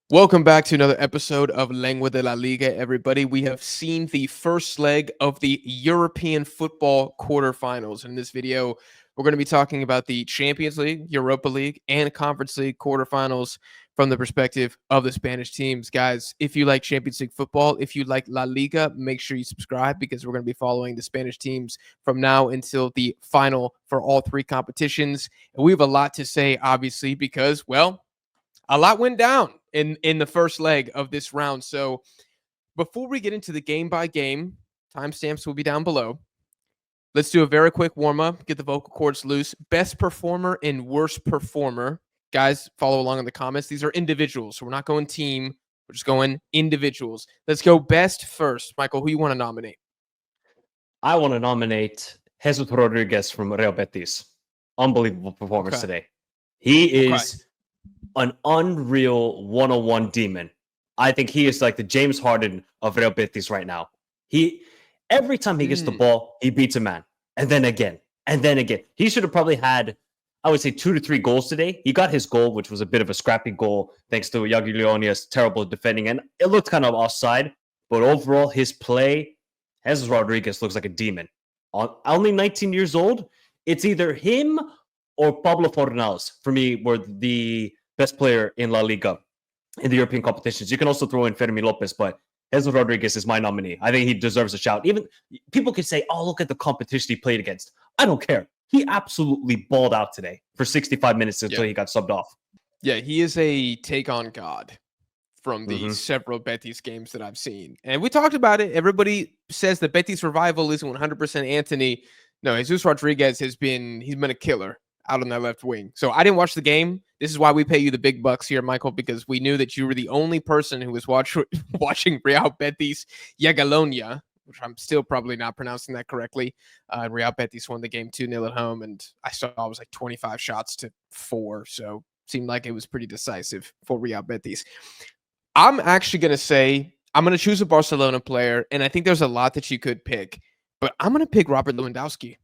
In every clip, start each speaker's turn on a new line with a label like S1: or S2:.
S1: Welcome back to another episode of Lengua de la Liga, everybody. We have seen the first leg of the European football quarterfinals. In this video, we're going to be talking about the Champions League, Europa League, and Conference League quarterfinals from the perspective of the Spanish teams. Guys, if you like Champions League football, if you like La Liga, make sure you subscribe because we're going to be following the Spanish teams from now until the final for all three competitions. And we have a lot to say, obviously, because, well, a lot went down in the first leg of this round. So before we get into the game by game, timestamps will be down below. Let's do a very quick warm up, get the vocal cords loose. Best performer and worst performer. Guys, follow along in the comments. These are individuals. So we're not going team. We're just going individuals. Let's go best first. Michael, who you want to nominate?
S2: I want to nominate Jesus Rodriguez from Real Betis. Unbelievable performance today. He is an unreal 101 demon. I think he is like the James Harden of Real Betis right now. Every time he gets the ball, he beats a man. And then again. And then again. He should have probably had, I would say, 2 to 3 goals today. He got his goal, which was a bit of a scrappy goal, thanks to Jagiellonia's terrible defending. And it looked kind of offside. But overall, his play, Jesus Rodriguez looks like a demon. Only 19 years old. It's either him or Pablo Fornals, for me, were the best player in La Liga in the European competitions. You can also throw in Fermi Lopez, but Jesus Rodriguez is my nominee. I think he deserves a shout. Even people could say, oh, look at the competition he played against. I don't care. He absolutely balled out today for 65 minutes until he got subbed off.
S1: Yeah, he is a take on God from the several Betis games that I've seen. And we talked about it. Everybody says the Betis revival isn't 100% Anthony. No, Jesus Rodriguez he's been a killer out on that left wing. So I didn't watch the game. This is why we pay you the big bucks here, Michael, because we knew that you were the only person who was watching Real Betis Jagiellonia, which I'm still probably not pronouncing that correctly. Real Betis won the game 2-0 at home, and I saw it was like 25 shots to 4, so it seemed like it was pretty decisive for Real Betis. I'm actually going to say I'm going to choose a Barcelona player, and I think there's a lot that you could pick, but I'm going to pick Robert Lewandowski.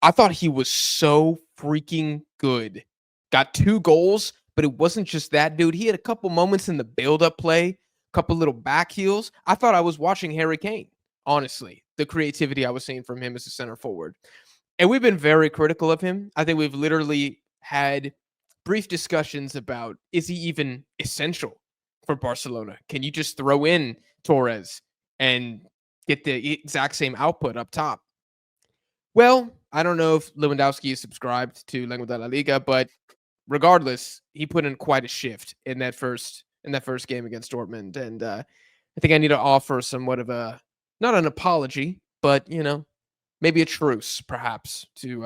S1: I thought he was so freaking good. Got 2 goals, but it wasn't just that, dude. He had a couple moments in the build-up play, a couple little back heels. I thought I was watching Harry Kane, honestly, the creativity I was seeing from him as a center forward. And we've been very critical of him. I think we've literally had brief discussions about, is he even essential for Barcelona? Can you just throw in Torres and get the exact same output up top? Well, I don't know if Lewandowski is subscribed to Lengua de la Liga, but regardless, he put in quite a shift in that first game against Dortmund, and I think I need to offer somewhat of a not an apology, but maybe a truce, perhaps, to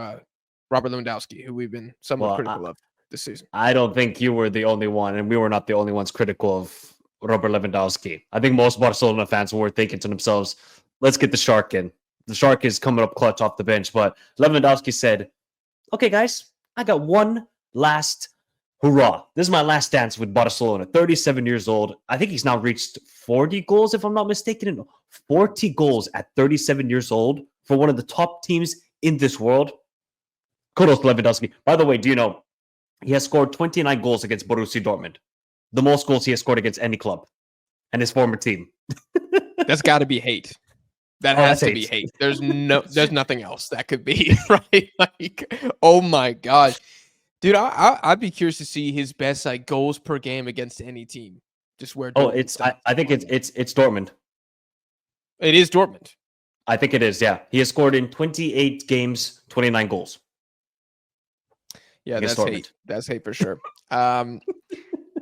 S1: Robert Lewandowski, who we've been somewhat critical of this season.
S2: I don't think you were the only one, and we were not the only ones critical of Robert Lewandowski. I think most Barcelona fans were thinking to themselves, "Let's get the Shark in." The Shark is coming up clutch off the bench, but Lewandowski said, okay, guys, I got one last hurrah. This is my last dance with Barcelona. 37 years old. I think he's now reached 40 goals, if I'm not mistaken. 40 goals at 37 years old for one of the top teams in this world. Kudos to Lewandowski. By the way, do you know, he has scored 29 goals against Borussia Dortmund. The most goals he has scored against any club and his former team.
S1: That's got to be hate. That has to be hate. There's nothing else that could be, right? Like, oh my gosh. Dude, I'd be curious to see his best goals per game against any team. Just where
S2: I think it's Dortmund.
S1: It is Dortmund.
S2: I think it is, yeah. He has scored in 28 games, 29 goals.
S1: Yeah, that's hate. That's hate for sure.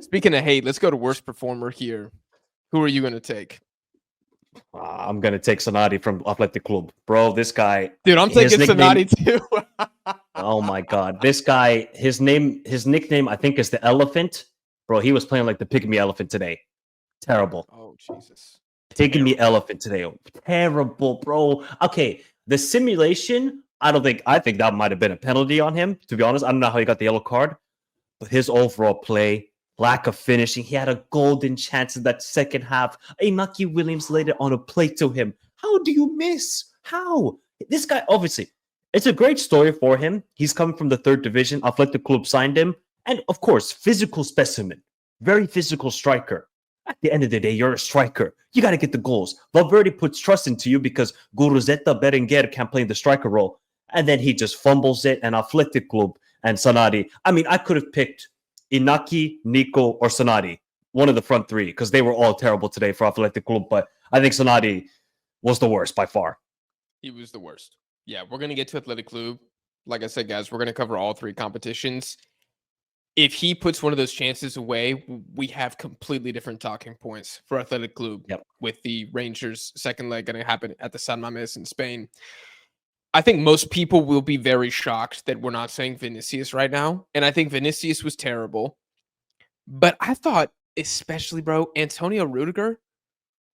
S1: Speaking of hate, let's go to worst performer here. Who are you going to take?
S2: I'm going to take Sonati from Athletic Club. Bro, this guy...
S1: Dude, I'm taking Sonati too.
S2: Oh my God. This guy, his nickname, I think, is the Elephant. Bro, he was playing like the Pygmy Elephant today. Terrible.
S1: Oh, Jesus.
S2: Pygmy Elephant today. Terrible, bro. Okay, the simulation, I think that might have been a penalty on him, to be honest. I don't know how he got the yellow card. But his overall play... lack of finishing. He had a golden chance in that second half. Inaki Williams laid it on a plate to him. How do you miss? How? This guy, obviously, it's a great story for him. He's coming from the 3rd division. Athletic Club signed him. And, of course, physical specimen. very physical striker. At the end of the day, you're a striker. You got to get the goals. Valverde puts trust into you because Guruzeta Berenguer can't play the striker role. And then he just fumbles it, and Athletic Club and Sanadi. I mean, I could have picked Inaki, Nico, or Sanadi, one of the front three, because they were all terrible today for Athletic Club. But I think Sanadi was the worst by far.
S1: He was the worst. Yeah, we're going to get to Athletic Club. Like I said, guys, we're going to cover all three competitions. If he puts one of those chances away, we have completely different talking points for Athletic Club.
S2: Yep.
S1: With the Rangers' second leg going to happen at the San Mamés in Spain. I think most people will be very shocked that we're not saying Vinicius right now. And I think Vinicius was terrible. But I thought, especially, bro, Antonio Rudiger,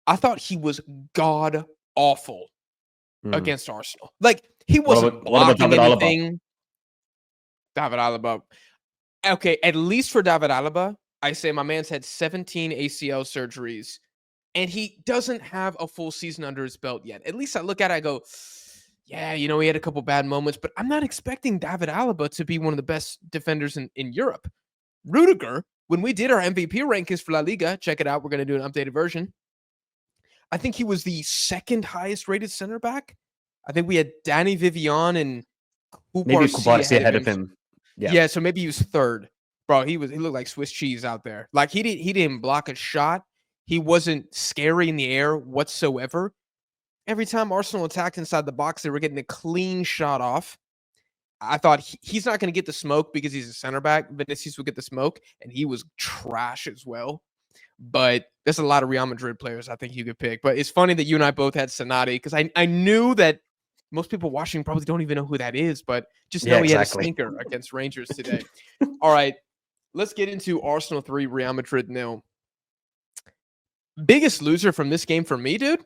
S1: I thought he was god-awful against Arsenal. Like, he wasn't blocking anything. David Alaba. Okay, at least for David Alaba, I say my man's had 17 ACL surgeries, and he doesn't have a full season under his belt yet. At least I look at it, I go, yeah, he had a couple bad moments, but I'm not expecting David Alaba to be one of the best defenders in Europe. Rudiger, when we did our MVP rankings for La Liga, check it out, we're going to do an updated version. I think he was the second highest rated center back. I think we had Danny Vivian and
S2: Kubarsi ahead of him.
S1: Yeah, so maybe he was third. Bro, he looked like Swiss cheese out there. Like he didn't block a shot. He wasn't scary in the air whatsoever. Every time Arsenal attacked inside the box, they were getting a clean shot off. I thought he's not going to get the smoke because he's a center back. Vinicius will get the smoke, and he was trash as well. But there's a lot of Real Madrid players I think you could pick. But it's funny that you and I both had Sanadi because I knew that most people watching probably don't even know who that is, but just know he had a stinker against Rangers today. All right, let's get into Arsenal 3, Real Madrid 0. Biggest loser from this game for me, dude,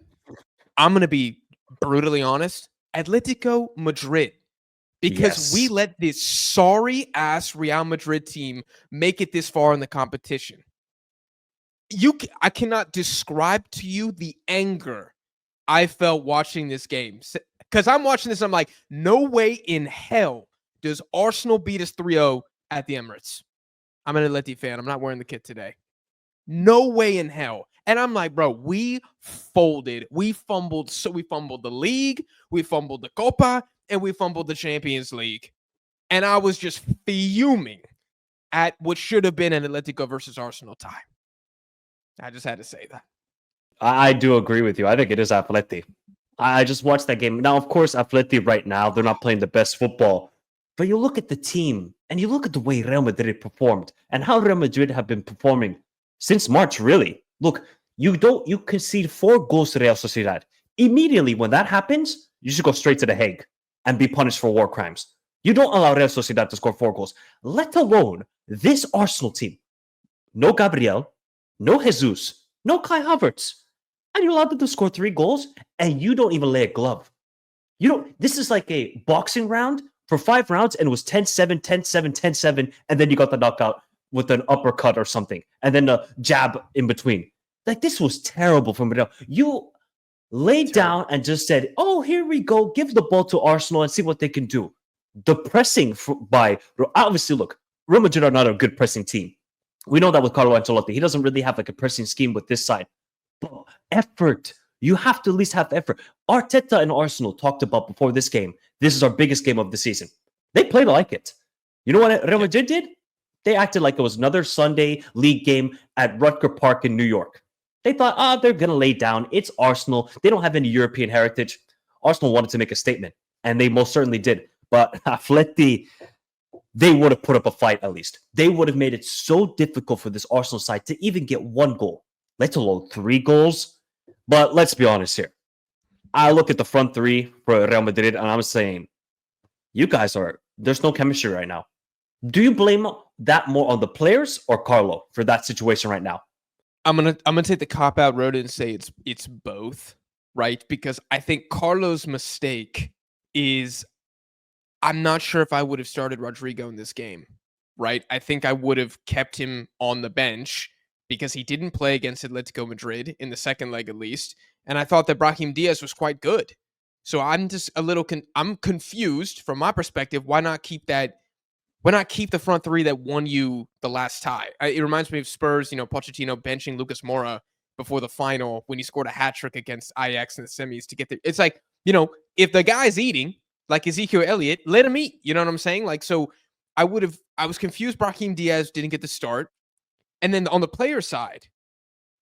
S1: I'm going to be brutally honest, Atletico Madrid. Because we let this sorry-ass Real Madrid team make it this far in the competition. I cannot describe to you the anger I felt watching this game. Because I'm watching this, I'm like, no way in hell does Arsenal beat us 3-0 at the Emirates. I'm an Atleti fan. I'm not wearing the kit today. No way in hell. And I'm like, bro, we folded. We fumbled. So we fumbled the league. We fumbled the Copa. And we fumbled the Champions League. And I was just fuming at what should have been an Atletico versus Arsenal tie. I just had to say that.
S2: I do agree with you. I think it is Atleti. I just watched that game. Now, of course, Atleti right now, they're not playing the best football. But you look at the team and you look at the way Real Madrid performed and how Real Madrid have been performing since March, really. Look, you concede 4 goals to Real Sociedad. Immediately when that happens, you should go straight to The Hague and be punished for war crimes. You don't allow Real Sociedad to score 4 goals, let alone this Arsenal team. No Gabriel, no Jesus, no Kai Havertz. And you allowed them to score 3 goals, and you don't even lay a glove. This is like a boxing round for 5 rounds, and it was 10-7, 10-7, 10-7, and then you got the knockout with an uppercut or something, and then a jab in between. Like, this was terrible from Real. You laid down and just said, oh, here we go, give the ball to Arsenal and see what they can do. The pressing obviously, look, Real Madrid are not a good pressing team. We know that with Carlo Ancelotti. He doesn't really have like a pressing scheme with this side. But effort. You have to at least have effort. Arteta and Arsenal talked about before this game, this is our biggest game of the season. They played like it. You know what Real Madrid did? They acted like it was another Sunday league game at Rutger Park in New York. They thought, they're going to lay down. It's Arsenal. They don't have any European heritage. Arsenal wanted to make a statement, and they most certainly did. But Atleti, they would have put up a fight at least. They would have made it so difficult for this Arsenal side to even get 1 goal, let alone 3 goals. But let's be honest here. I look at the front 3 for Real Madrid, and I'm saying, you guys there's no chemistry right now. Do you blame that more on the players or Carlo for that situation right now?
S1: I'm gonna take the cop-out road and say it's both, right? Because I think Carlo's mistake is I'm not sure if I would have started Rodrigo in this game, right? I think I would have kept him on the bench because he didn't play against Atletico Madrid in the second leg at least, and I thought that Brahim Diaz was quite good. So I'm just a little I'm confused from my perspective. Why not keep that Why not keep the front three that won you the last tie? It reminds me of Spurs, Pochettino benching Lucas Moura before the final when he scored a hat trick against Ajax in the semis to get there. It's like, if the guy's eating, like Ezekiel Elliott, let him eat. You know what I'm saying? Like, so I was confused Brahim Diaz didn't get the start. And then on the player side,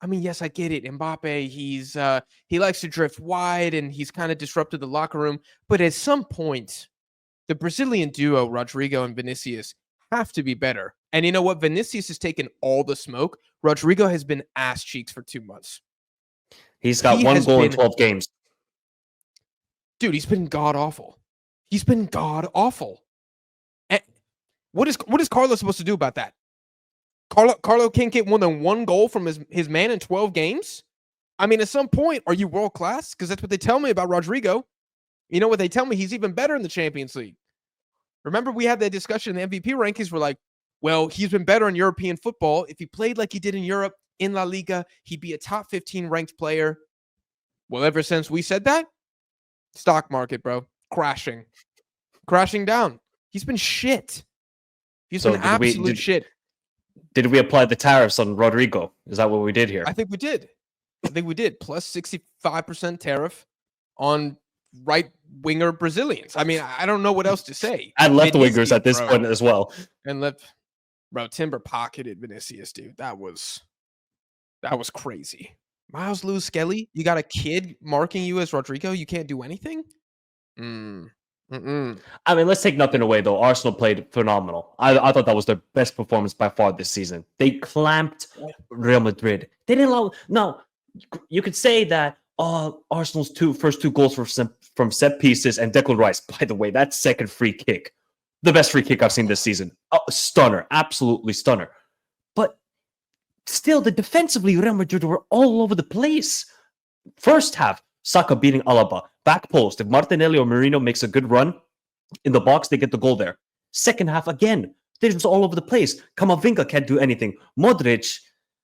S1: I mean, yes, I get it. Mbappe, he likes to drift wide and he's kind of disrupted the locker room. But at some point, the Brazilian duo, Rodrigo and Vinicius, have to be better. And you know what? Vinicius has taken all the smoke. Rodrigo has been ass cheeks for 2 months.
S2: He's got one goal in 12 games.
S1: Dude, he's been god-awful. He's been god-awful. And what is Carlos supposed to do about that? Carlo can't get more than one goal from his man in 12 games? I mean, at some point, are you world-class? Because that's what they tell me about Rodrigo. You know what they tell me? He's even better in the Champions League. Remember, we had that discussion in the MVP rankings. We're like, well, he's been better in European football. If he played like he did in Europe, in La Liga, he'd be a top 15 ranked player. Well, ever since we said that, stock market, bro, crashing down. He's been shit. He's been absolute shit.
S2: Did we apply the tariffs on Rodrigo? Is that what we did here?
S1: I think we did. Plus 65% tariff on right winger Brazilians. I mean, I don't know what else to say.
S2: And left wingers at this point as well.
S1: And Timber pocketed Vinicius, dude. That was crazy. Miles Lewis Skelly, you got a kid marking you as Rodrigo. You can't do anything.
S2: I mean, let's take nothing away though. Arsenal played phenomenal. I thought that was their best performance by far this season. They clamped Real Madrid. They didn't allow. Now, you could say that Arsenal's first two goals were from set pieces, and Declan Rice, by the way, that second free kick, the best free kick I've seen this season. Stunner, absolutely stunner. But still, defensively, Real Madrid were all over the place. First half, Saka beating Alaba. Back post, if Martinelli or Merino makes a good run in the box, they get the goal there. Second half, again, they're just all over the place. Kamavinga can't do anything. Modric,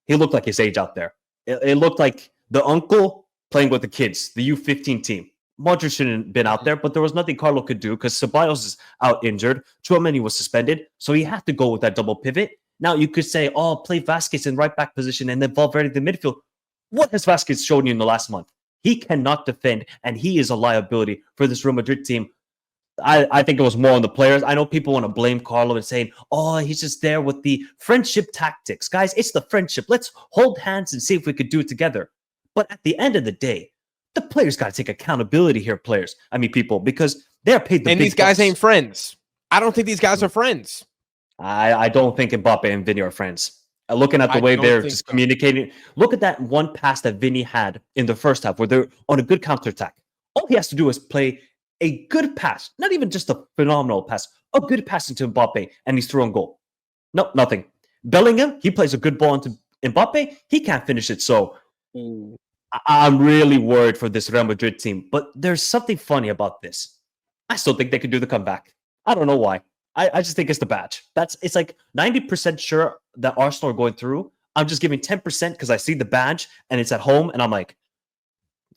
S2: he looked like his age out there. It looked like the uncle playing with the kids, the U15 team. Modric shouldn't have been out there, but there was nothing Carlo could do because Ceballos is out injured. Tchouaméni was suspended, so he had to go with that double pivot. Now you could say, play Vasquez in right back position and then Valverde in the midfield. What has Vasquez shown you in the last month? He cannot defend, and he is a liability for this Real Madrid team. I think it was more on the players. I know people want to blame Carlo and saying, he's just there with the friendship tactics. Guys, it's the friendship. Let's hold hands and see if we could do it together. But at the end of the day, the players got to take accountability here, people, because they're paid the big
S1: And these guys
S2: bucks.
S1: ain't friends. I don't think these guys are friends.
S2: I don't think Mbappe and Vinny are friends. Looking at the way they're just communicating. Look at that one pass that Vinny had in the first half where they're on a good counterattack. All he has to do is play a good pass, not even just a phenomenal pass, a good pass into Mbappe, and he's through on goal. No, nothing. Bellingham, he plays a good ball into Mbappe. He can't finish it. So I'm really worried for this Real Madrid team. But there's something funny about this. I still think they could do the comeback. I don't know why. I just think it's the badge. It's like 90% sure that Arsenal are going through. I'm just giving 10% because I see the badge and it's at home, and I'm like,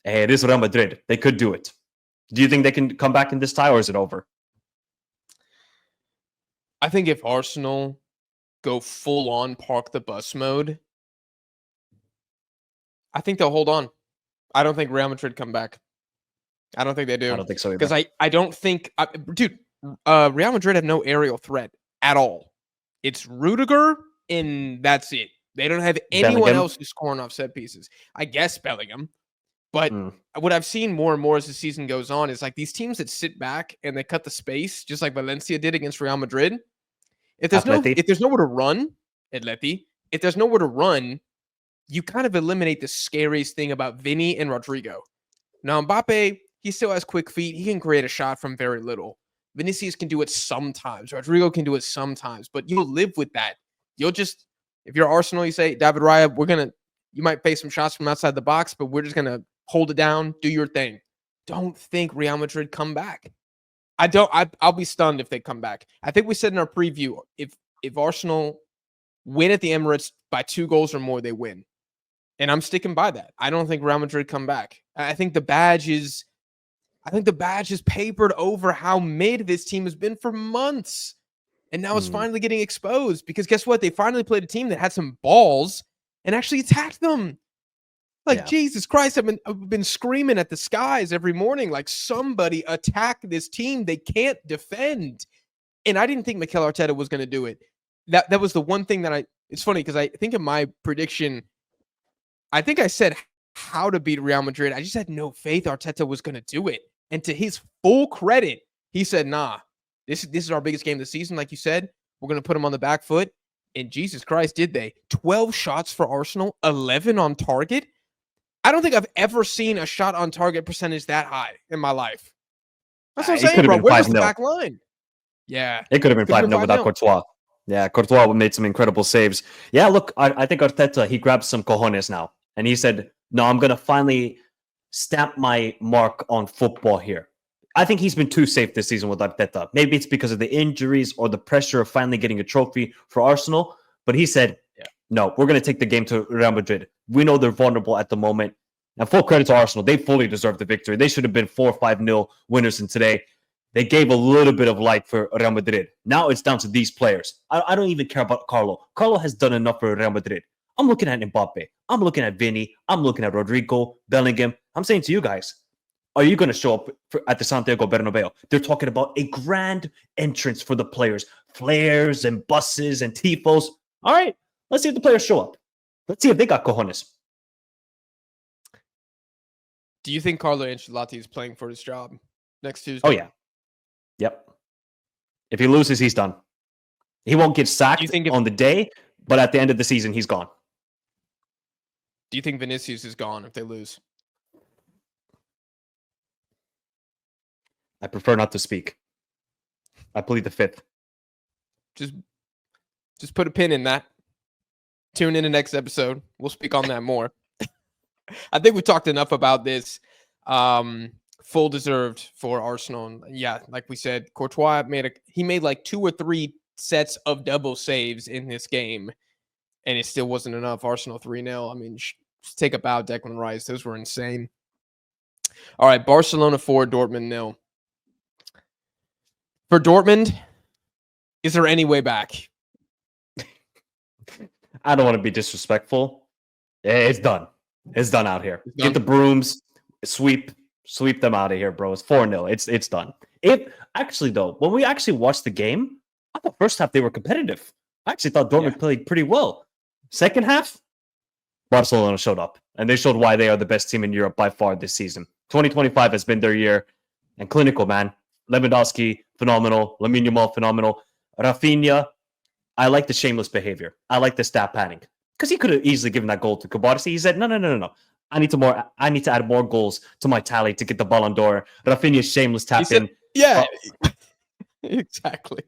S2: hey, it is Real Madrid. They could do it. Do you think they can come back in this tie, or is it over?
S1: I think if Arsenal go full on park the bus mode, I think they'll hold on. I don't think Real Madrid come back. I don't think they do.
S2: I don't think so either.
S1: Because I don't think, Real Madrid have no aerial threat at all. It's Rudiger, and that's it. They don't have anyone else who's scoring off set pieces. I guess Bellingham. But what I've seen more and more as the season goes on is like these teams that sit back and they cut the space, just like Valencia did against Real Madrid. If there's nowhere to run, Atleti, if there's nowhere to run, you kind of eliminate the scariest thing about Vinny and Rodrigo. Now, Mbappe, he still has quick feet. He can create a shot from very little. Vinicius can do it sometimes. Rodrigo can do it sometimes, but you'll live with that. You'll just, if you're Arsenal, you say, David Raya, you might face some shots from outside the box, but we're just going to hold it down, do your thing. Don't think Real Madrid come back. I'll be stunned if they come back. I think we said in our preview, if Arsenal win at the Emirates by 2 goals or more, they win. And I'm sticking by that. I don't think Real Madrid come back. I think the badge is papered over how mid this team has been for months. And now it's finally getting exposed because guess what? They finally played a team that had some balls and actually attacked them. Like, Jesus Christ, I've been screaming at the skies every morning, like, somebody attack this team. They can't defend. And I didn't think Mikel Arteta was going to do it. That was the one thing that it's funny because I think in my prediction, I think I said how to beat Real Madrid. I just had no faith Arteta was going to do it. And to his full credit, he said, nah, this is our biggest game of the season. Like you said, we're going to put him on the back foot. And Jesus Christ, did they? 12 shots for Arsenal, 11 on target. I don't think I've ever seen a shot on target percentage that high in my life. That's what I'm saying, bro. Where was the back line? Yeah.
S2: It could have been 5-0 without Courtois. Yeah, Courtois made some incredible saves. Yeah, look, I think Arteta, he grabbed some cojones now. And he said, no, I'm going to finally stamp my mark on football here. I think he's been too safe this season with Arteta. Maybe it's because of the injuries or the pressure of finally getting a trophy for Arsenal. But he said, no, we're going to take the game to Real Madrid. We know they're vulnerable at the moment. And full credit to Arsenal. They fully deserve the victory. They should have been 4 or 5-0 winners in today. They gave a little bit of light for Real Madrid. Now it's down to these players. I don't even care about Carlo. Carlo has done enough for Real Madrid. I'm looking at Mbappe. I'm looking at Vinny. I'm looking at Rodrigo, Bellingham. I'm saying to you guys, are you going to show up at the Santiago Bernabeu? They're talking about a grand entrance for the players. Flares and buses and tifos. All right, let's see if the players show up. Let's see if they got cojones.
S1: Do you think Carlo Ancelotti is playing for his job next Tuesday?
S2: Oh, yeah. Yep. If he loses, he's done. He won't get sacked on the day, but at the end of the season, he's gone.
S1: Do you think Vinicius is gone if they lose?
S2: I prefer not to speak. I plead the fifth.
S1: Just put a pin in that. Tune in the next episode. We'll speak on that more. I think we talked enough about this. Full deserved for Arsenal. And yeah, like we said, Courtois made like 2 or 3 sets of double saves in this game, and it still wasn't enough. Arsenal 3-0. I mean, take a bow, Declan Rice. Those were insane. All right, Barcelona 4, Dortmund 0. For Dortmund, is there any way back?
S2: I don't want to be disrespectful. It's done. It's done out here. Get the brooms, sweep them out of here, bro. It's 4-0. It's done. Actually, though, when we actually watched the game, I thought first half they were competitive. I actually thought Dortmund played pretty well. Second half, Barcelona showed up, and they showed why they are the best team in Europe by far this season. 2025 has been their year, and clinical, man. Lewandowski, phenomenal. Lamine Yamal, phenomenal. Rafinha, I like the shameless behavior. I like the stat padding. Because he could have easily given that goal to Kubarsi. He said, no. I need to add more goals to my tally to get the Ballon d'Or. Rafinha's shameless tap in.
S1: Yeah, exactly.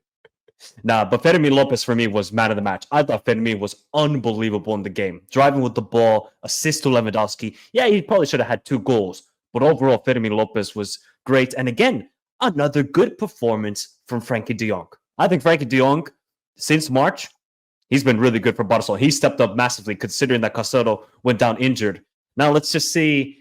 S2: Nah, but Fermin Lopez for me was man of the match. I thought Fermin was unbelievable in the game. Driving with the ball, assist to Lewandowski. Yeah, he probably should have had 2 goals. But overall, Fermin Lopez was great. And again, another good performance from Frankie de Jong. I think Frankie de Jong, since March, he's been really good for Barcelona. He stepped up massively considering that Casado went down injured. Now let's just see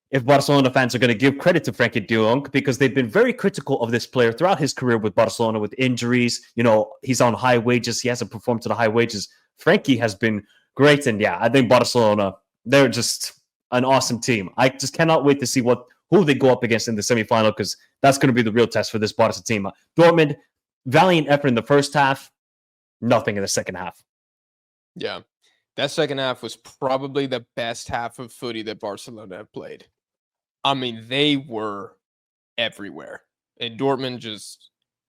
S2: if Barcelona fans are going to give credit to Frankie de Jong because they've been very critical of this player throughout his career with Barcelona with injuries. You know, he's on high wages. He hasn't performed to the high wages. Frankie has been great. And yeah, I think Barcelona, they're just an awesome team. I just cannot wait to see who they go up against in the semifinal because that's going to be the real test for this Barca team. Dortmund, valiant effort in the first half, nothing in the second half.
S1: Yeah. That second half was probably the best half of footy that Barcelona have played. I mean, they were everywhere. And Dortmund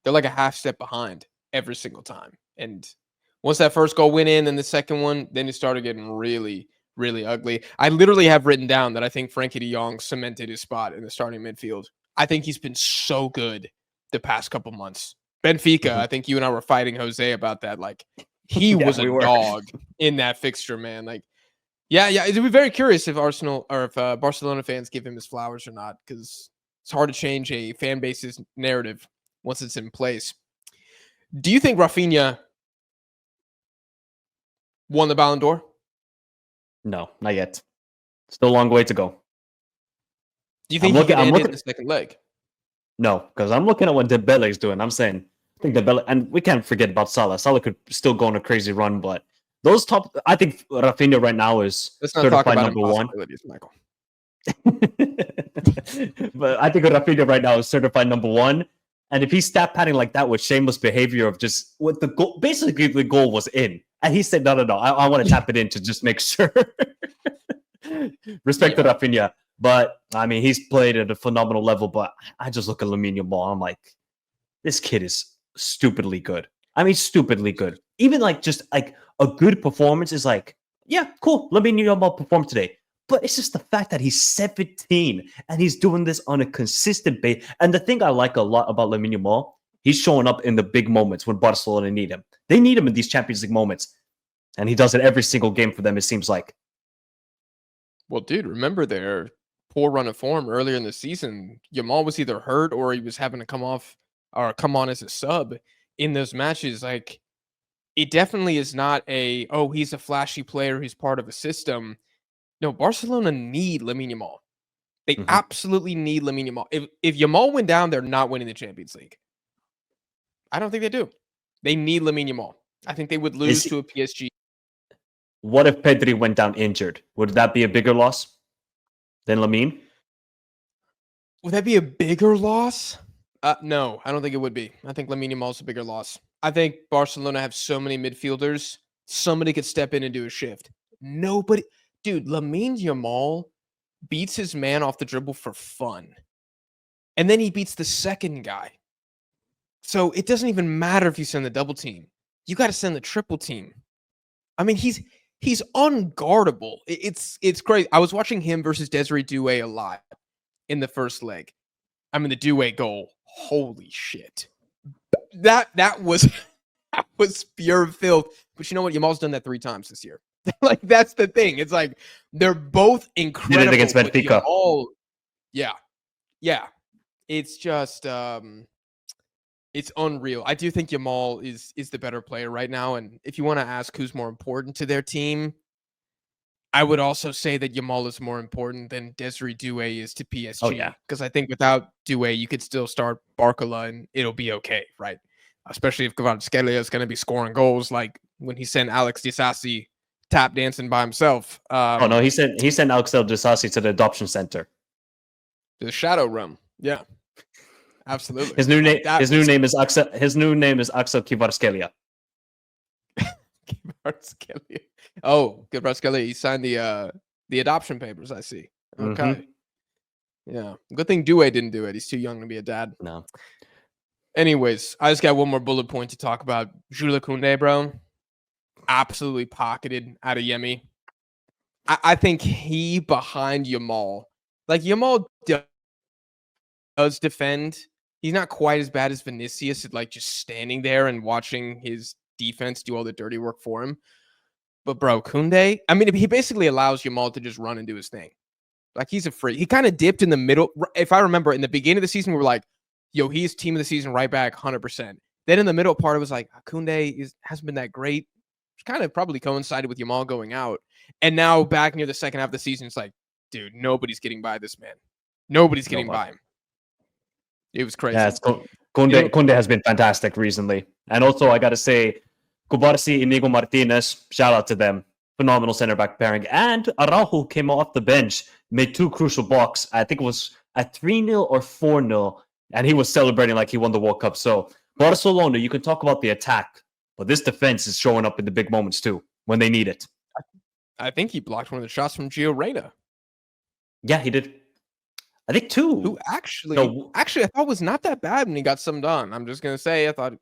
S1: they're like a half step behind every single time. And once that first goal went in and the second one, then it started getting really, really ugly. I literally have written down that I think Frankie de Jong cemented his spot in the starting midfield. I think he's been so good the past couple months. Benfica, I think you and I were fighting Jose about that. Like, he was a dog in that fixture, man. Like, yeah. It'd be very curious if Arsenal or if Barcelona fans give him his flowers or not, because it's hard to change a fan base's narrative once it's in place. Do you think Rafinha won the Ballon d'Or?
S2: No, not yet. Still a long way to go.
S1: Do you think he can end it in the second leg?
S2: No, because I'm looking at what Dembele is doing. I'm saying think and we can't forget about Salah. Salah could still go on a crazy run, but those top, I think Rafinha right now is
S1: Let's not talk
S2: certified
S1: about
S2: number one.
S1: impossibilities, Michael.
S2: But I think Rafinha right now is certified number one. And if he's stat padding like that with shameless behavior of just what the goal, basically the goal was in, and he said, no, I want to tap it in to just make sure. Respect to Rafinha, but I mean he's played at a phenomenal level. But I just look at Lamine Yamal, I'm like, this kid is stupidly good. I mean, stupidly good. Even like just like a good performance is like, yeah, cool. Lamine Yamal performed today. But it's just the fact that he's 17 and he's doing this on a consistent base. And the thing I like a lot about Lamine Yamal, he's showing up in the big moments when Barcelona need him. They need him in these Champions League moments. And he does it every single game for them, it seems like.
S1: Well, dude, remember their poor run of form earlier in the season? Yamal was either hurt or he was having to come off or come on as a sub in those matches. Like, it definitely is not he's a flashy player who's part of a system. No, Barcelona need Lamine Yamal. They absolutely need Lamine Yamal. If Yamal went down, they're not winning the Champions League. I don't think they do. They need Lamine Yamal. I think they would lose to a PSG.
S2: What if Pedri went down injured? Would that be a bigger loss than Lamine?
S1: Would that be a bigger loss? No, I don't think it would be. I think Lamine Yamal's a bigger loss. I think Barcelona have so many midfielders. Somebody could step in and do a shift. Nobody. Dude, Lamine Yamal beats his man off the dribble for fun. And then he beats the second guy. So it doesn't even matter if you send the double team. You got to send the triple team. I mean, he's unguardable. It's crazy. I was watching him versus Desiree Doué a lot in the first leg. I mean, the Doué goal. Holy shit. That was that was pure filth. But you know what? Yamal's done that 3 times this year. Like, that's the thing. It's like they're both incredible.
S2: Did it against Benfica.
S1: Yeah. It's just it's unreal. I do think Yamal is the better player right now. And if you want to ask who's more important to their team, I would also say that Yamal is more important than Desiree Doué is to PSG.
S2: Oh, yeah.
S1: Because I think without Doué, you could still start Barcola and it'll be okay, right? Especially if Kvaratskhelia is going to be scoring goals like when he sent Alex Disasi tap dancing by himself.
S2: No, he sent Alex Disasi to the adoption center.
S1: To the Shadow Realm. Yeah. Absolutely.
S2: His new name is Axel Kvaratskhelia.
S1: Kvaratskhelia. Oh, Kvaratskhelia. He signed the adoption papers, I see. Okay. Yeah. Good thing Doué didn't do it. He's too young to be a dad.
S2: No.
S1: Anyways, I just got one more bullet point to talk about. Jules Koundé, bro. Absolutely pocketed out of Yemi. I think he behind Yamal. Like, Yamal does defend. He's not quite as bad as Vinicius at like just standing there and watching his defense do all the dirty work for him. But bro, Koundé, I mean, he basically allows Yamal to just run and do his thing. Like, he's a freak. He kind of dipped in the middle. If I remember, in the beginning of the season, we were like, yo, he's team of the season right back, 100%. Then in the middle part, it was like, Koundé hasn't been that great. It's kind of probably coincided with Yamal going out. And now back near the second half of the season, it's like, dude, nobody's getting by this man. Nobody's getting by him. It was crazy.
S2: Yeah, Koundé has been fantastic recently. And also, I got to say, Cubarsí, Inigo Martinez, shout out to them. Phenomenal center back pairing. And Araujo came off the bench, made 2 crucial blocks. I think it was at 3-0 or 4-0. And he was celebrating like he won the World Cup. So, Barcelona, you can talk about the attack, but this defense is showing up in the big moments too, when they need it.
S1: I think he blocked one of the shots from Jagiellonia.
S2: Yeah, he did. I think 2.
S1: Who actually I thought was not that bad when he got some done. I'm just going to say, I thought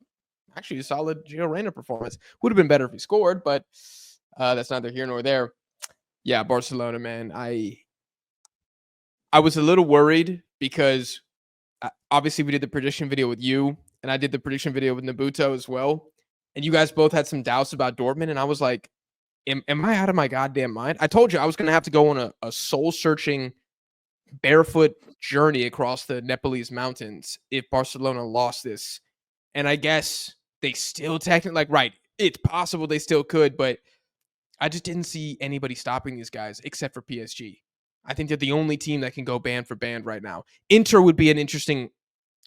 S1: actually a solid Jagiellonia performance. Would have been better if he scored, but that's neither here nor there. Yeah, Barcelona, man. I was a little worried because obviously we did the prediction video with you, and I did the prediction video with Nabuto as well. And you guys both had some doubts about Dortmund, and I was like, am I out of my goddamn mind? I told you I was going to have to go on a soul-searching barefoot journey across the Nepalese mountains if Barcelona lost this. And I guess they still technically, like, right, it's possible they still could, but I just didn't see anybody stopping these guys except for PSG. I think they're the only team that can go band for band right now. Inter would be an interesting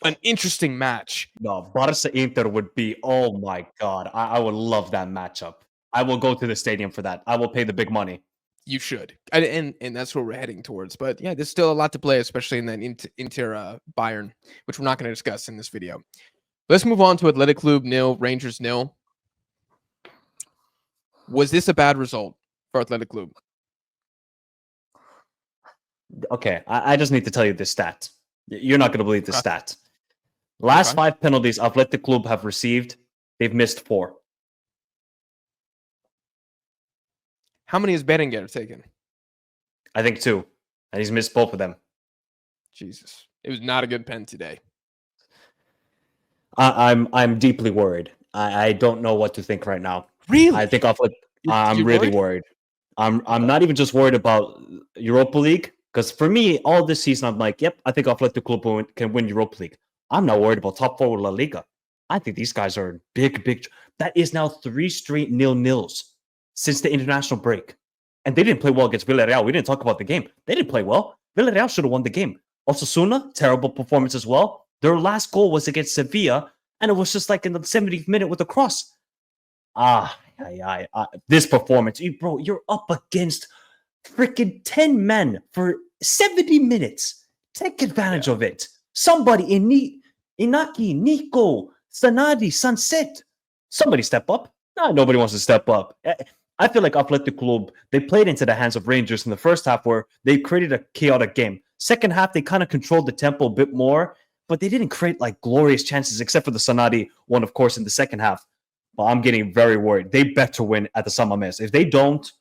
S1: an interesting match.
S2: No, Barca Inter would be, oh my God. I would love that matchup. I will go to the stadium for that. I will pay the big money.
S1: You should, and that's where we're heading towards. But yeah, there's still a lot to play, especially in that Inter Bayern, which we're not going to discuss in this video. Let's move on to Athletic Club 0, Rangers 0. Was this a bad result for Athletic Club?
S2: Okay, I just need to tell you this stat. You're not going to believe this stat. Last 5 penalties Athletic Club have received, they've missed 4.
S1: How many has Berenguer taken?
S2: I think 2, and he's missed both of them.
S1: Jesus, it was not a good pen today.
S2: I'm deeply worried. I don't know what to think right now.
S1: Really?
S2: I think I'm really worried. I'm not even just worried about Europa League, because for me, all this season, I'm like, yep, I think Athletic Club can win Europa League. I'm not worried about top 4 with La Liga. I think these guys are big. That is now 3 straight 0-0s since the international break. And they didn't play well against Villarreal. We didn't talk about the game. They didn't play well. Villarreal should have won the game. Osasuna, terrible performance as well. Their last goal was against Sevilla, and it was just like in the 70th minute with a cross. This performance, bro, you're up against freaking 10 men for 70 minutes. Take advantage of it. Somebody, Inaki, Nico, Sanadi, Sunset. Somebody step up. No, nobody wants to step up. I feel like Athletic Club, they played into the hands of Rangers in the first half where they created a chaotic game. Second half, they kind of controlled the tempo a bit more, but they didn't create like glorious chances except for the Sanadi one, of course, in the second half. But I'm getting very worried. They bet to win at the San Mamés. If they don't,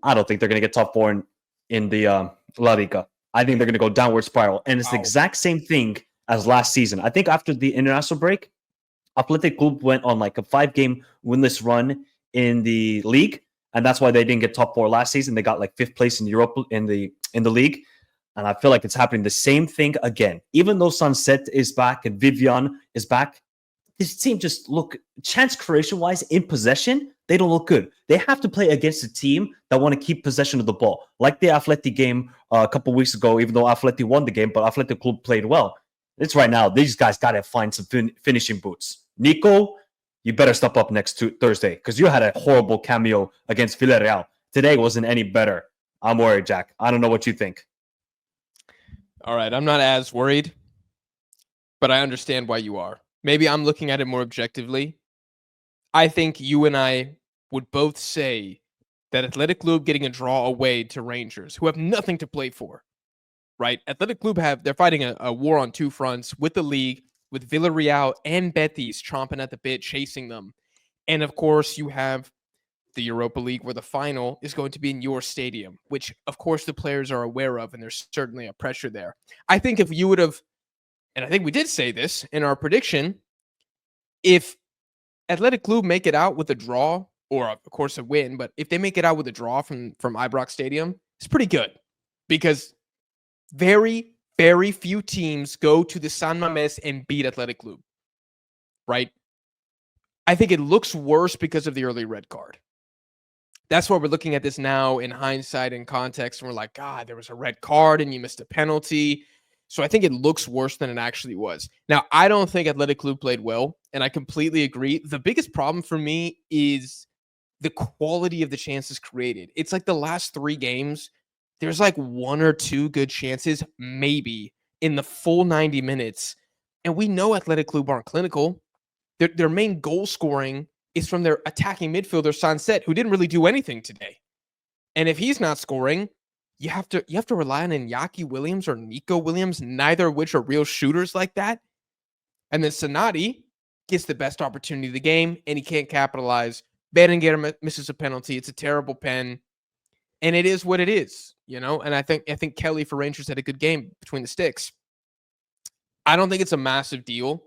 S2: I don't think they're going to get top 4 in the La Liga. I think they're going to go downward spiral. And it's the exact same thing as last season. I think after the international break, Athletic Club went on like a 5-game winless run in the league, and that's why they didn't get top 4 last season. They got like 5th place in Europe in the league, and I feel like it's happening the same thing again. Even though Sunset is back and Vivian is back, this team just look chance creation wise in possession. They don't look good. They have to play against a team that want to keep possession of the ball, like the Atleti game a couple weeks ago. Even though Atleti won the game, but Athletic Club played well. It's right now. These guys got to find some finishing boots. Nico, you better step up next Thursday because you had a horrible cameo against Villarreal. Today wasn't any better. I'm worried, Jack. I don't know what you think.
S1: All right, I'm not as worried, but I understand why you are. Maybe I'm looking at it more objectively. I think you and I would both say that Athletic Club getting a draw away to Rangers, who have nothing to play for, right? Athletic Club they're fighting a war on 2 fronts with the league, with Villarreal and Betis chomping at the bit, chasing them. And of course, you have the Europa League where the final is going to be in your stadium, which of course the players are aware of, and there's certainly a pressure there. I think if you would have, and I think we did say this in our prediction, if Athletic Club make it out with a draw, or of course a win, but if they make it out with a draw from Ibrox Stadium, it's pretty good because very few teams go to the San Mamés and beat Athletic Club, right? I think it looks worse because of the early red card. That's why we're looking at this now in hindsight and context, and we're like, God, there was a red card and you missed a penalty. So I think it looks worse than it actually was. Now, I don't think Athletic Club played well, and I completely agree. The biggest problem for me is the quality of the chances created. It's like the last 3 games, there's like 1 or 2 good chances, maybe, in the full 90 minutes. And we know Athletic Club aren't clinical. Their main goal scoring is from their attacking midfielder, Sunset, who didn't really do anything today. And if he's not scoring, you have to rely on Iñaki Williams or Nico Williams, neither of which are real shooters like that. And then Sanadi gets the best opportunity of the game, and he can't capitalize. Berenguer misses a penalty. It's a terrible pen. And it is what it is, you know? And I think Kelly for Rangers had a good game between the sticks. I don't think it's a massive deal,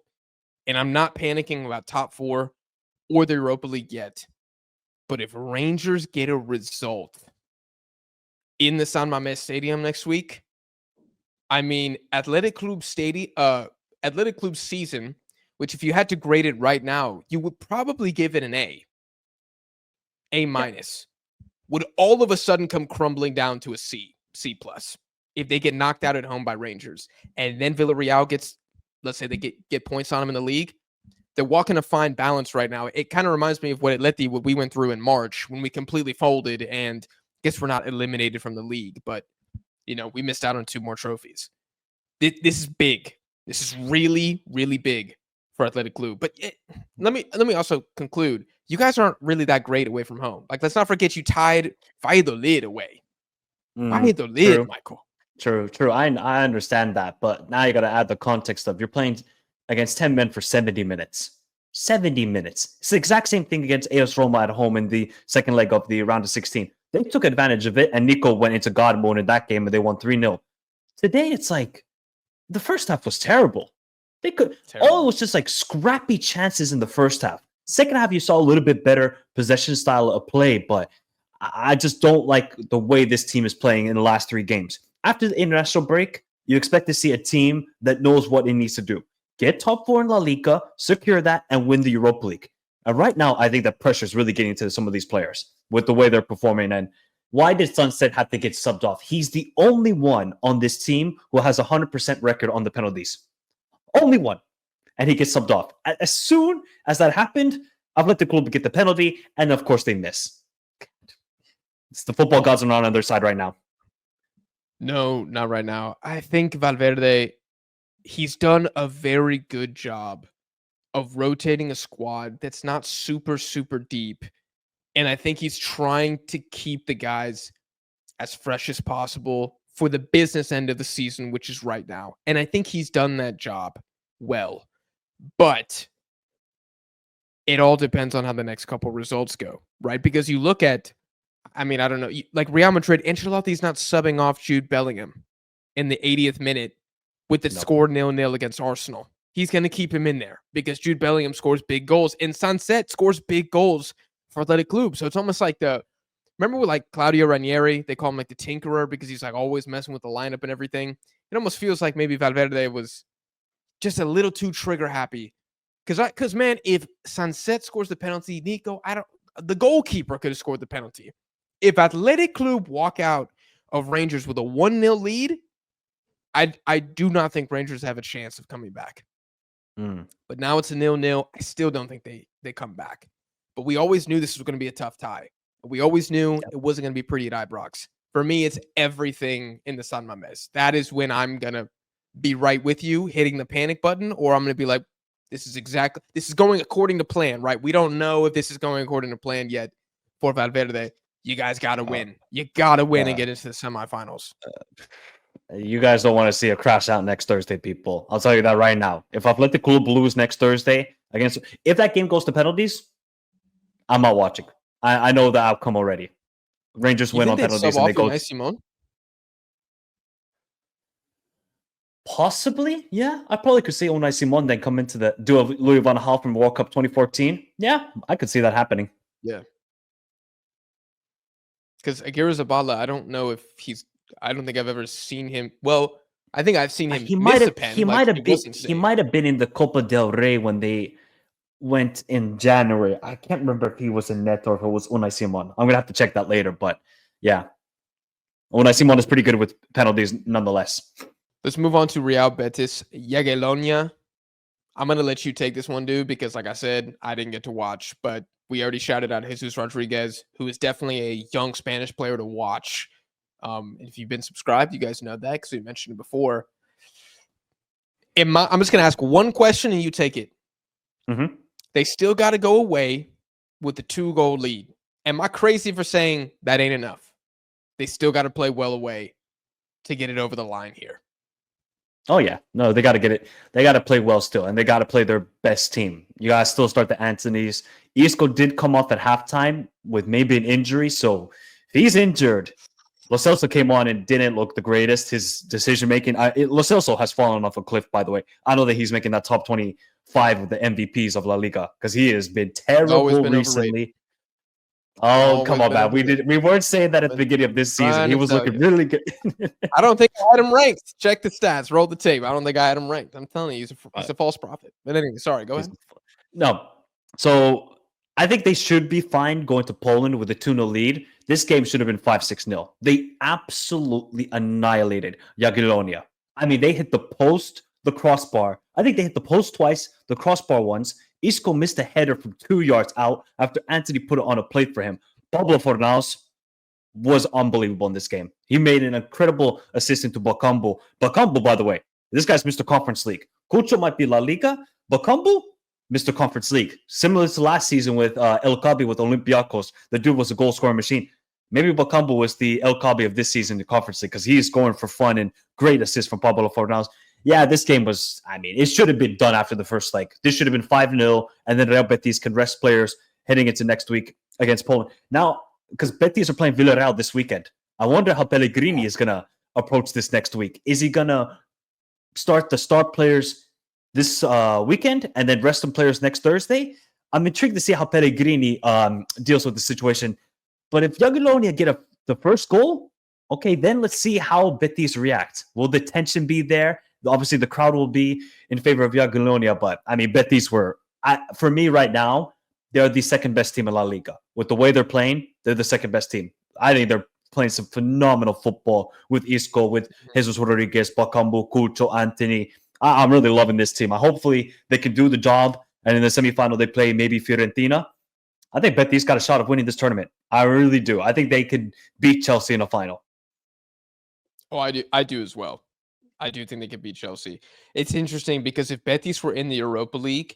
S1: and I'm not panicking about top 4 or the Europa League yet. But if Rangers get a result in the San Mamés Stadium next week, I mean, Athletic Club season, which if you had to grade it right now, you would probably give it an A minus. Would all of a sudden come crumbling down to a C plus if they get knocked out at home by Rangers. And then Villarreal gets let's say they get points on them in the league, they're walking a fine balance right now. It kind of reminds me of what we went through in March when we completely folded, and I guess we're not eliminated from the league, but we missed out on 2 more trophies. This is big. This is really, really big for Athletic Club. But let me also conclude. You guys aren't really that great away from home. Like, let's not forget you tied Valladolid away. Valladolid, Michael.
S2: True. I understand that, but now you got to add the context of you're playing against 10 men for 70 minutes. 70 minutes. It's the exact same thing against AS Roma at home in the second leg of the round of 16. They took advantage of it, and Nico went into God mode in that game, and they won 3-0. Today, it's like the first half was terrible. All it was just like scrappy chances in the first half. Second half, you saw a little bit better possession style of play, but I just don't like the way this team is playing in the last 3 games. After the international break, you expect to see a team that knows what it needs to do. Get top 4 in La Liga, secure that, and win the Europa League. And right now, I think that pressure is really getting to some of these players with the way they're performing. And why did Sunset have to get subbed off? He's the only one on this team who has a 100% record on the penalties. Only one. And he gets subbed off. As soon as that happened, I've let the club get the penalty, and of course they miss. It's the football gods are not on their side right now.
S1: No, not right now. I think Valverde, he's done a very good job of rotating a squad that's not super, super deep. And I think he's trying to keep the guys as fresh as possible for the business end of the season, which is right now. And I think he's done that job well. But it all depends on how the next couple results go, right? Because you look at, I don't know, like Real Madrid, Ancelotti's not subbing off Jude Bellingham in the 80th minute with the score 0-0 against Arsenal. He's going to keep him in there because Jude Bellingham scores big goals, and Sunset scores big goals for Athletic Club. So it's almost like remember with like Claudio Ranieri, they call him like the tinkerer because he's like always messing with the lineup and everything. It almost feels like maybe Valverde was just a little too trigger happy. Because man, if Sunset scores the penalty, Nico, the goalkeeper could have scored the penalty. If Athletic Club walk out of Rangers with a 1-0 lead, I do not think Rangers have a chance of coming back. But now it's a 0-0. I still don't think they come back. But we always knew this was going to be a tough tie. We always knew it wasn't going to be pretty at Ibrox. For me, it's everything in the San Mamés. That is when I'm going to be right with you, hitting the panic button, or I'm going to be like, this is going according to plan, right? We don't know if this is going according to plan yet for Valverde. You guys got to win. You got to win and get into the semifinals.
S2: You guys don't want to see a crash out next Thursday, people. I'll tell you that right now. If Athletic Club lose next Thursday if that game goes to penalties, I'm not watching. I know the outcome already. Rangers win on penalties and they go.
S1: Simon?
S2: Possibly, yeah. I probably could see Unai Simon then come into the do a Louis van Gaal from World Cup 2014. Yeah, I could see that happening.
S1: Yeah. Because Aguirre Zabala, I don't know if I don't think I've ever seen him. Well, I think I've seen him miss a pen. He might
S2: have been in the Copa del Rey when they went in January. I can't remember if he was in net or if it was Unai Simon. I'm gonna have to check that later, but yeah. Unai Simon is pretty good with penalties nonetheless.
S1: Let's move on to Real Betis. Jagiellonia. I'm going to let you take this one, dude, because like I said, I didn't get to watch, but we already shouted out Jesus Rodriguez, who is definitely a young Spanish player to watch. If you've been subscribed, you guys know that because we mentioned it before. I'm just going to ask one question and you take it.
S2: Mm-hmm.
S1: They still got to go away with the 2-goal lead. Am I crazy for saying that ain't enough? They still got to play well away to get it over the line here.
S2: Oh, yeah. No, they got to get it. They got to play well still, and they got to play their best team. You got to still start the Antonys. Isco did come off at halftime with maybe an injury, so if he's injured, Lo Celso came on and didn't look the greatest. His decision-making, Lo Celso has fallen off a cliff, by the way. I know that he's making that top 25 of the MVPs of La Liga because he has been terrible recently. Overrated. Oh, come on, man. We weren't saying that at the beginning of this season. He was looking really good.
S1: I don't think I had him ranked. Check the stats. Roll the tape. I don't think I had him ranked. I'm telling you, he's a false prophet. But anyway, sorry. Go ahead.
S2: No. So I think they should be fine going to Poland with a 2-0 lead. This game should have been 5-6-0. They absolutely annihilated Jagiellonia. I mean, they hit the post, the crossbar. I think they hit the post twice, the crossbar once. Isco missed a header from 2 yards out after Anthony put it on a plate for him. Pablo Fornals was unbelievable in this game. He made an incredible assist to Bakambu. Bakambu, by the way, this guy's Mr. Conference League. Cucho might be La Liga. Bakambu, Mr. Conference League. Similar to last season with El Kabi with Olympiacos. The dude was a goal-scoring machine. Maybe Bakambu was the El Kabi of this season in the Conference League because he's scoring for fun and great assist from Pablo Fornals. Yeah, this game was, it should have been done after the first leg. This should have been 5-0, and then Real Betis can rest players heading into next week against Poland. Now, because Betis are playing Villarreal this weekend, I wonder how Pellegrini is going to approach this next week. Is he going to start the start players this weekend and then rest some players next Thursday? I'm intrigued to see how Pellegrini deals with the situation. But if Jagiellonia get the first goal, okay, then let's see how Betis react. Will the tension be there? Obviously, the crowd will be in favor of Jagiellonia, but Betis were, for me right now, they're the second best team in La Liga. With the way they're playing, they're the second best team. I think they're playing some phenomenal football with Isco, with Jesus Rodriguez, Bakambu, Cucho, Anthony. I'm really loving this team. Hopefully, they can do the job, and in the semifinal, they play maybe Fiorentina. I think Betis got a shot of winning this tournament. I really do. I think they could beat Chelsea in a final.
S1: Oh, I do as well. I do think they could beat Chelsea. It's interesting because if Betis were in the Europa League,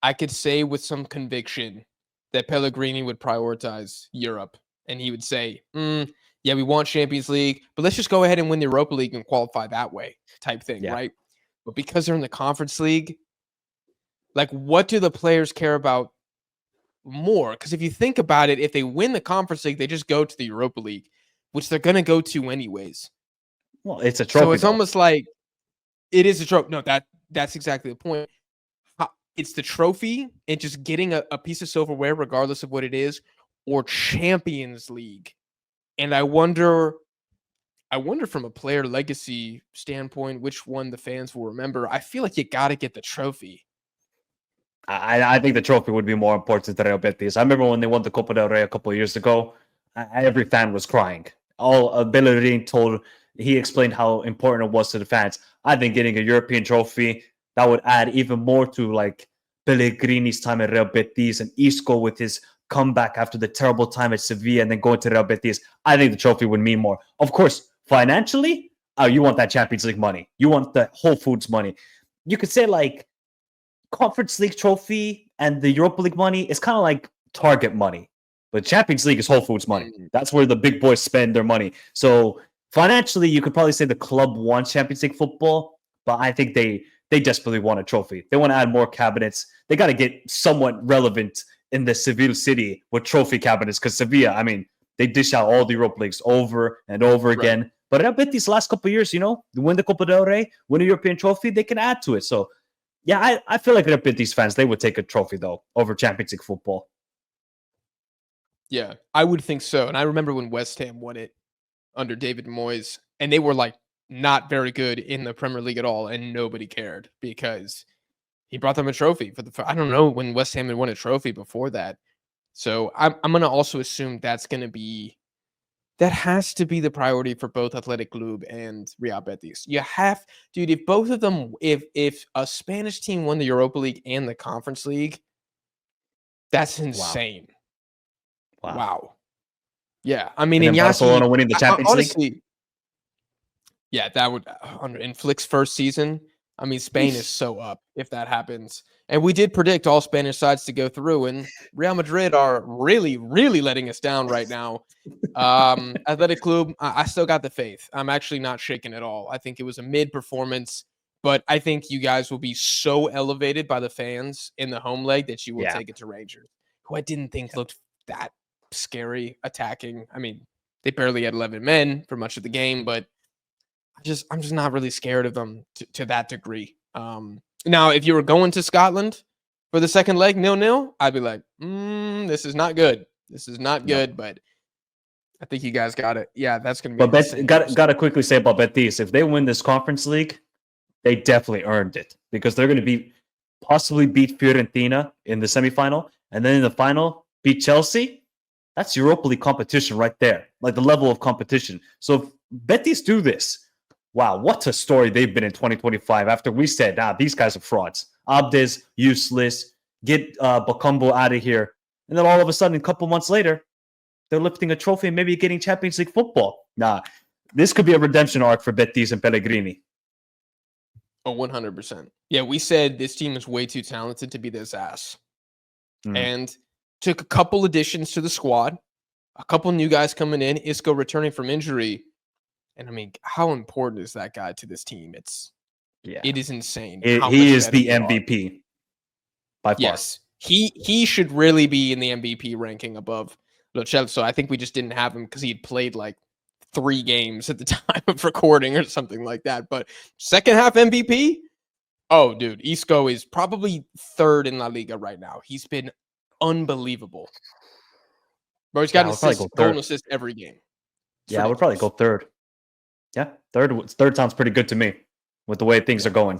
S1: I could say with some conviction that Pellegrini would prioritize Europe. And he would say, yeah, we want Champions League, but let's just go ahead and win the Europa League and qualify that way type thing, right? But because they're in the Conference League, like, what do the players care about more? Because if you think about it, if they win the Conference League, they just go to the Europa League, which they're going to go to anyways.
S2: Well, it's a trophy.
S1: So it's almost like it is a trophy. No, that's exactly the point. It's the trophy and just getting a piece of silverware, regardless of what it is, or Champions League. And I wonder from a player legacy standpoint, which one the fans will remember. I feel like you got to get the trophy.
S2: I think the trophy would be more important to Real Betis. I remember when they won the Copa del Rey a couple of years ago, every fan was crying. Bellerin he explained how important it was to the fans. I think getting a European trophy, that would add even more to like Pellegrini's time at Real Betis and Isco with his comeback after the terrible time at Sevilla and then going to Real Betis. I think the trophy would mean more. Of course, financially, you want that Champions League money. You want the Whole Foods money. You could say like Conference League trophy and the Europa League money is kind of like Target money. But Champions League is Whole Foods money. That's where the big boys spend their money. So financially, you could probably say the club wants Champions League football, but I think they desperately want a trophy. They want to add more cabinets. They got to get somewhat relevant in the Seville city with trophy cabinets because Sevilla, they dish out all the Europa Leagues over and over again. But I bet these last couple of years, win the Copa del Rey, win a European trophy, they can add to it. So, yeah, I feel like Real Betis fans, they would take a trophy, though, over Champions League football.
S1: Yeah, I would think so. And I remember when West Ham won it under David Moyes, and they were like not very good in the Premier League at all, and nobody cared because he brought them a trophy I don't know when West Ham had won a trophy before that. So I'm going to also assume that has to be the priority for both Athletic Club and Real Betis. You have, dude, if both of them, if a Spanish team won the Europa League and the Conference League, that's insane. Wow. Yeah,
S2: and Barcelona winning the Champions League.
S1: Yeah, that would in Flick's first season. Spain is so up if that happens. And we did predict all Spanish sides to go through, and Real Madrid are really, really letting us down right now. Athletic Club, I still got the faith. I'm actually not shaken at all. I think it was a mid-performance, but I think you guys will be so elevated by the fans in the home leg that you will take it to Rangers, who I didn't think looked that scary attacking. They barely had 11 men for much of the game, but I'm just not really scared of them to that degree. Now, if you were going to Scotland for the second leg 0-0, I'd be like, this is not good. This is not good, but I think you guys got it. Yeah, that's going to be.
S2: But got to quickly say about Betis, if they win this Conference League, they definitely earned it because they're going to possibly beat Fiorentina in the semifinal, and then in the final beat Chelsea. That's Europa League competition right there, like the level of competition. So if Betis do this, wow, what a story they've been in 2025 after we said, these guys are frauds. Abdes, useless. Get Bakumbu out of here. And then all of a sudden, a couple months later, they're lifting a trophy and maybe getting Champions League football. This could be a redemption arc for Betis and Pellegrini.
S1: Oh, 100%. Yeah, we said this team is way too talented to be this ass. And took a couple additions to the squad, a couple new guys coming in, Isco returning from injury. And I mean, how important is that guy to this team? It is insane.
S2: He is the MVP by far.
S1: Yes, he should really be in the MVP ranking above Lo Celso. I think we just didn't have him because he had played like 3 games at the time of recording or something like that. But second half MVP? Oh, dude, Isco is probably 3rd in La Liga right now. He's been unbelievable. Bro, he's got an assist, goal and assist every game.
S2: I would probably go 3rd. Yeah, third sounds pretty good to me with the way things are going.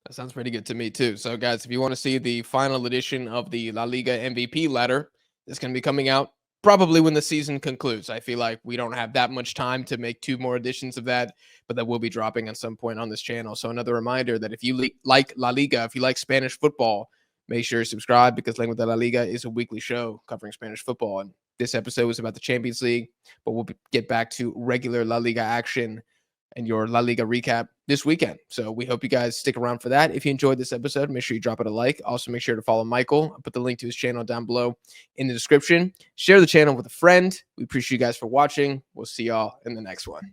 S1: That sounds pretty good to me too. So, guys, if you want to see the final edition of the La Liga MVP ladder, it's going to be coming out probably when the season concludes. I feel like we don't have that much time to make 2 more editions of that, but that will be dropping at some point on this channel. So another reminder that if you like La Liga, if you like Spanish football, make sure you subscribe because Lengua de la Liga is a weekly show covering Spanish football. And this episode was about the Champions League, but we'll get back to regular La Liga action and your La Liga recap this weekend. So we hope you guys stick around for that. If you enjoyed this episode, make sure you drop it a like. Also, make sure to follow Michael. I'll put the link to his channel down below in the description. Share the channel with a friend. We appreciate you guys for watching. We'll see y'all in the next one.